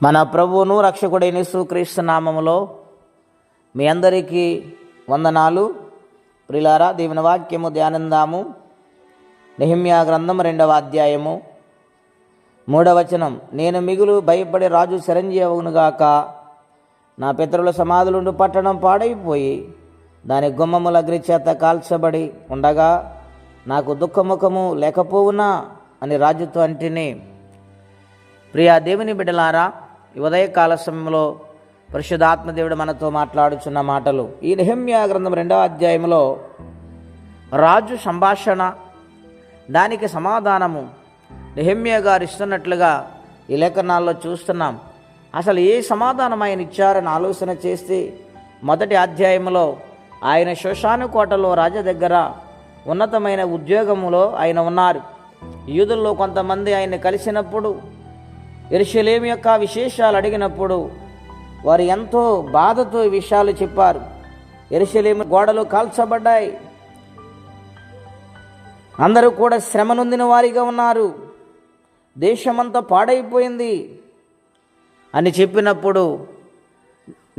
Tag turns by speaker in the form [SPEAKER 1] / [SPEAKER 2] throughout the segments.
[SPEAKER 1] మన ప్రభువును రక్షకుడైన యేసుక్రీస్తు నామములో మీ అందరికీ వందనాలు. ప్రియులారా, దేవుని వాక్యము ధ్యానిందాము. నెహెమ్యా గ్రంథం 2వ అధ్యాయము 3వ వచనం. నేను మిగులు భయపడి రాజు చిరంజీవగునుగాక. నా పితరుల సమాధులుండు పట్టణం పాడైపోయి దాని గుమ్మముల అగ్ని చేత కాల్చబడి ఉండగా నాకు దుఃఖముఖము లేకపోవునా అని రాజుతో అంటిని. ప్రియా దేవుని బిడ్డలారా, ఈ ఉదయకాల సమయంలో పరిశుద్ధాత్మదేవుడు మనతో మాట్లాడుచున్న మాటలు ఈ నెహెమ్యా గ్రంథం 2వ అధ్యాయంలో రాజు సంభాషణ, దానికి సమాధానము నెహెమ్యా గారు ఇస్తున్నట్లుగా ఈ లేఖనాల్లో చూస్తున్నాం. అసలు ఏ సమాధానం ఆయన ఇచ్చారని ఆలోచన చేస్తే మొదటి అధ్యాయంలో ఆయన షోషాను కోటలో రాజు దగ్గర ఉన్నతమైన ఉద్యోగములో ఆయన ఉన్నారు. యూదుల్లో కొంతమంది ఆయన కలిసినప్పుడు యెరూషలేము యొక్క విశేషాలు అడిగినప్పుడు వారు ఎంతో బాధతో ఈ విషయాలు చెప్పారు. యెరూషలేము గోడలు కాల్చబడ్డాయి, అందరూ కూడా శ్రమ నొందిన వారిగా ఉన్నారు, దేశమంతా పాడైపోయింది అని చెప్పినప్పుడు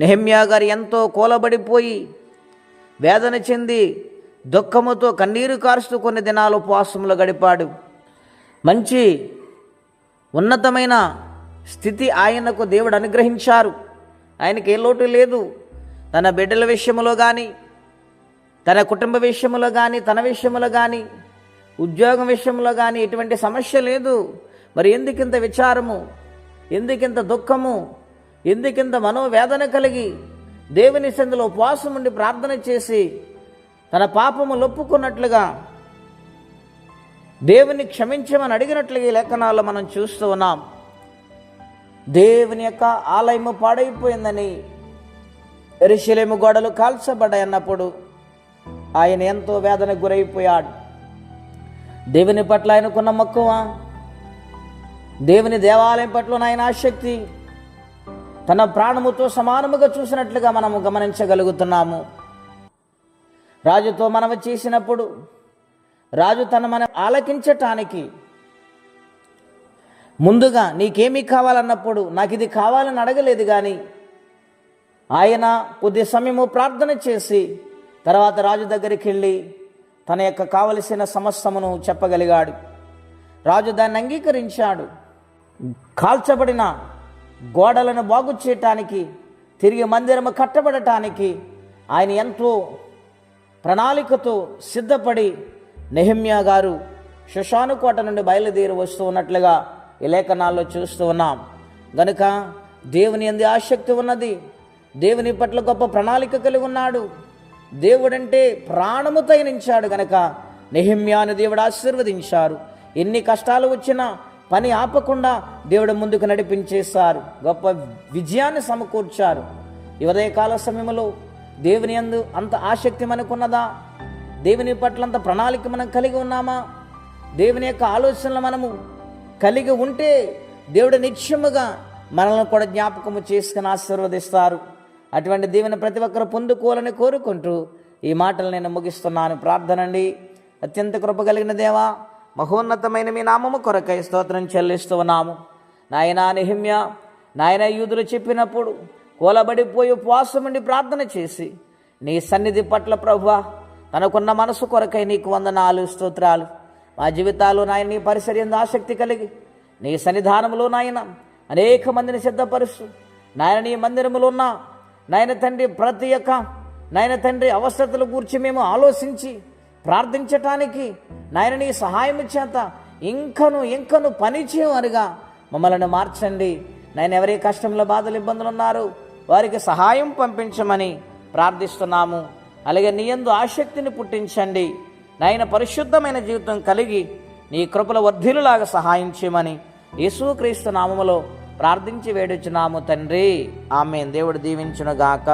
[SPEAKER 1] నెహెమ్యా గారు ఎంతో కూలబడిపోయి వేదన చెంది దుఃఖముతో కన్నీరు కారుస్తూ కొన్ని దినాలు ఉపవాసములు గడిపాడు. మంచి ఉన్నతమైన స్థితి ఆయనకు దేవుడు అనుగ్రహించారు. ఆయనకి ఏ లోటు లేదు. తన బిడ్డల విషయంలో కానీ, తన కుటుంబ విషయంలో కానీ, తన విషయంలో కానీ, ఉద్యోగం విషయంలో కానీ ఎటువంటి సమస్య లేదు. మరి ఎందుకింత విచారము, ఎందుకింత దుఃఖము, ఎందుకింత మనోవేదన కలిగి దేవుని సన్నిధిలో ఉపవాసం ఉండి ప్రార్థన చేసి తన పాపము ఒప్పుకున్నట్లుగా దేవుని క్షమించమని అడిగినట్లుగా ఈ లేఖనాల్లో మనం చూస్తూ ఉన్నాం. దేవుని యొక్క ఆలయము పాడైపోయిందని, యెరూషలేము గోడలు కాల్చబడ్డాయి అన్నప్పుడు ఆయన ఎంతో వేదనకు గురైపోయాడు. దేవుని పట్ల ఆయనకున్న మక్కువ, దేవుని దేవాలయం పట్ల ఆయన ఆసక్తి తన ప్రాణముతో సమానముగా చూసినట్లుగా మనము గమనించగలుగుతున్నాము. రాజుతో మనము చేసినప్పుడు రాజు మనం ఆలకించటానికి ముందుగా నీకేమీ కావాలన్నప్పుడు నాకు ఇది కావాలని అడగలేదు, కానీ ఆయన కొద్ది సమయము ప్రార్థన చేసి తర్వాత రాజు దగ్గరికి వెళ్ళి తన యొక్క కావలసిన సమస్తమును చెప్పగలిగాడు. రాజు దాన్ని అంగీకరించాడు. కాల్చబడిన గోడలను బాగు చేయటానికి, తిరిగి మందిరము కట్టబడటానికి ఆయన ఎంతో ప్రణాళికతో సిద్ధపడి నెహెమ్యా గారు షోషాను కోట నుండి బయలుదేరి వస్తూ ఉన్నట్లుగా ఈ లేఖనాల్లో చూస్తూ ఉన్నాం. గనుక దేవుని యందు ఆసక్తి ఉన్నది, దేవుని పట్ల గొప్ప ప్రణాళిక కలిగి ఉన్నాడు. దేవుడంటే ప్రాణము తగిలించాడు గనక నెహెమ్యాను దేవుడు ఆశీర్వదించారు. ఎన్ని కష్టాలు వచ్చినా పని ఆపకుండా దేవుడు ముందుకు నడిపించేశారు, గొప్ప విజయాన్ని సమకూర్చారు. ఈ ఉదయకాల సమయంలో దేవుని యందు అంత ఆసక్తి మనకున్నదా? దేవుని పట్ల అంత ప్రణాళిక మనం కలిగి ఉన్నామా? దేవుని యొక్క ఆలోచనలు మనము కలిగి ఉంటే దేవుడు నిత్యముగా మనల్ని కూడా జ్ఞాపకము చేసుకుని ఆశీర్వదిస్తారు. అటువంటి దేవుని ప్రతి ఒక్కరు పొందుకోవాలని కోరుకుంటూ ఈ మాటలు నేను ముగిస్తున్నాను. ప్రార్థనండి. అత్యంత కృప కలిగిన దేవా, మహోన్నతమైన మీ నామము కొరకై స్తోత్రం చెల్లిస్తూ ఉన్నాము. నాయనా నెహెమ్యా, నాయన యూదులు చెప్పినప్పుడు కూలబడిపోయి ఉపవాసం ఉండి ప్రార్థన చేసి నీ సన్నిధి పట్ల ప్రభువా తనకున్న మనసు కొరకై నీకు వందనాలు, స్తోత్రాలు. మా జీవితాల్లో నాయన నీ పరిసర్యందు ఆసక్తి కలిగి నీ సన్నిధానంలో నాయన అనేక మందిని సిద్ధపరుస్తూ నాయన నీ మందిరములో ఉన్న నాయన తండ్రి ప్రతి ఒక్క నాయన తండ్రి అవసరతల గురించి మేము ఆలోచించి ప్రార్థించటానికి నాయన నీ సహాయం చేత ఇంకను పని చేయమనిగా మమ్మల్ని మార్చండి. నాయన ఎవరి కష్టంలో బాధలు ఇబ్బందులు ఉన్నారో వారికి సహాయం పంపించమని ప్రార్థిస్తున్నాము. అలాగే నీ యందు ఆసక్తిని పుట్టించండి. నాయన పరిశుద్ధమైన జీవితం కలిగి నీ కృపల వర్ధిల్లులాగా సహాయం చేయమని యేసుక్రీస్తు నామములో ప్రార్థించి వేడుచున్నాము తండ్రి. ఆమేన్. దేవుడు దీవించునుగాక.